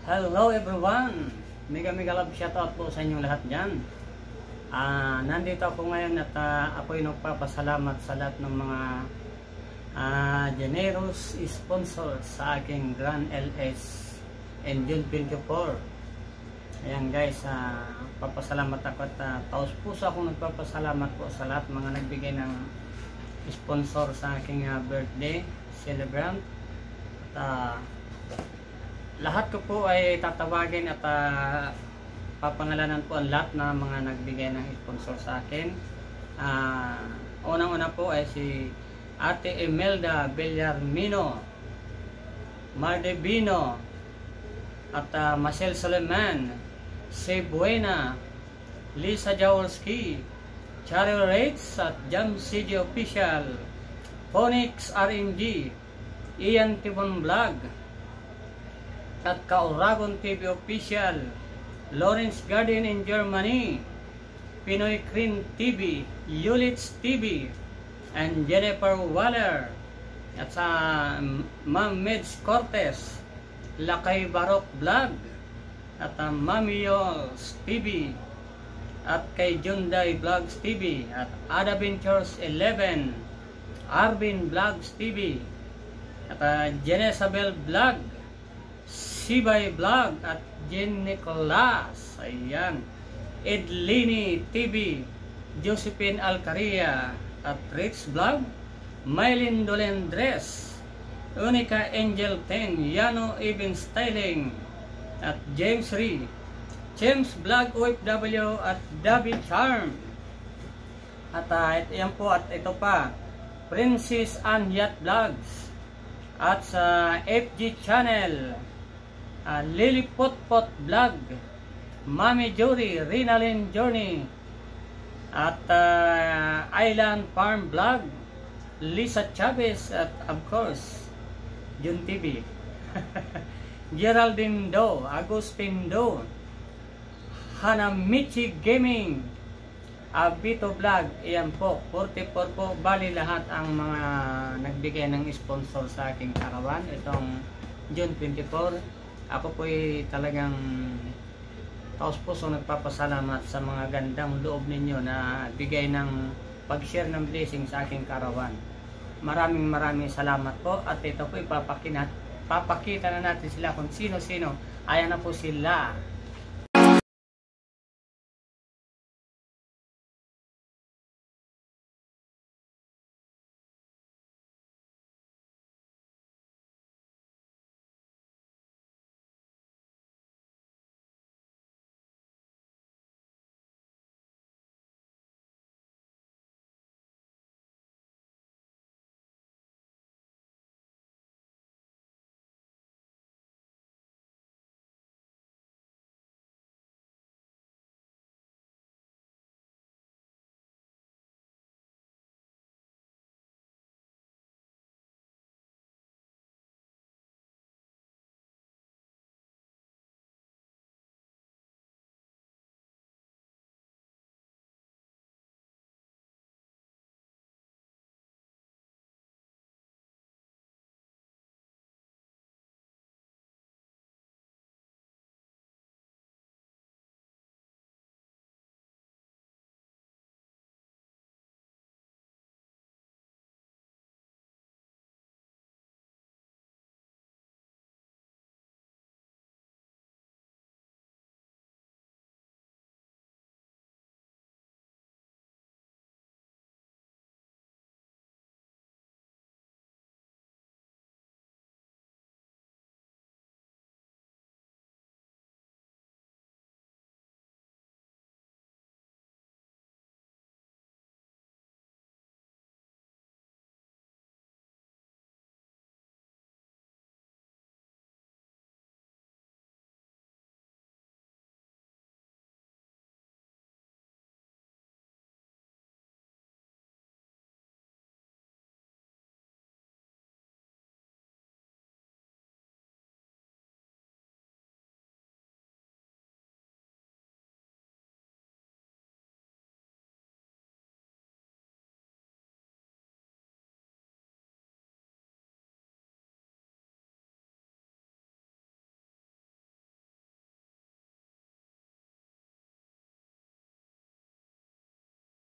Hello everyone! Mega love shoutout po sa inyong lahat dyan. Nandito ako ngayon at ako'y nagpapasalamat sa lahat ng mga generous sponsors sa aking Grand LS and June 24. Ayan guys, papasalamat ako at taos puso akong nagpapasalamat po sa lahat mga nagbigay ng sponsor sa aking birthday celebrant. At lahat ko po ay tatawagin at papangalanan po ang lahat na mga nagbigay ng sponsor sa akin. Unang-una po ay si Ate Imelda Villarmino, Mardebino, at Marcel Soleman, Si Buena, Lisa Jaworski, Charlie Rates at Jam CD Official, Phonix RMG, Ian Tibon Vlog, at Kauragon TV Official, Lawrence Garden in Germany, Pinoy Cream TV, Yulits TV, and Jennifer Waller, at sa Ma'am Meds Cortez, Lakay Barok Vlog, at Mami Yols TV, at kay Junday Vlogs TV, at Ada Ventures 11, Arvin Vlogs TV, at Jenesabel Vlog, Sibay Vlog, at Jen Nicolas, ayan, Edlini TV, Josephine Alcaria, at Rich Vlog, Mylene Dolendres, Unica Angel 10, Yano Even Styling, at James Ree, James Vlog OFW, at David Charm, at yan po, at ito pa, Princess Anyat Vlogs, at sa FG Channel, Lily Potpot Vlog, Mami Jory, Rinalyn Journey, at Island Farm Vlog, Lisa Chavez, at of course Jun TV, Geraldine Do, Agustin Do, Hanamichi Gaming, Abito Vlog. Iyan po, 44 po, bali lahat ang mga nagbigay ng sponsor sa aking karawan itong June 24. Ako po ay talagang taos puso nagpapasalamat sa mga gandang loob ninyo na bigay ng pag-share ng blessing sa aking karawan. Maraming salamat po, at ito po ipapakita na natin sila kung sino-sino. Ayan na po sila.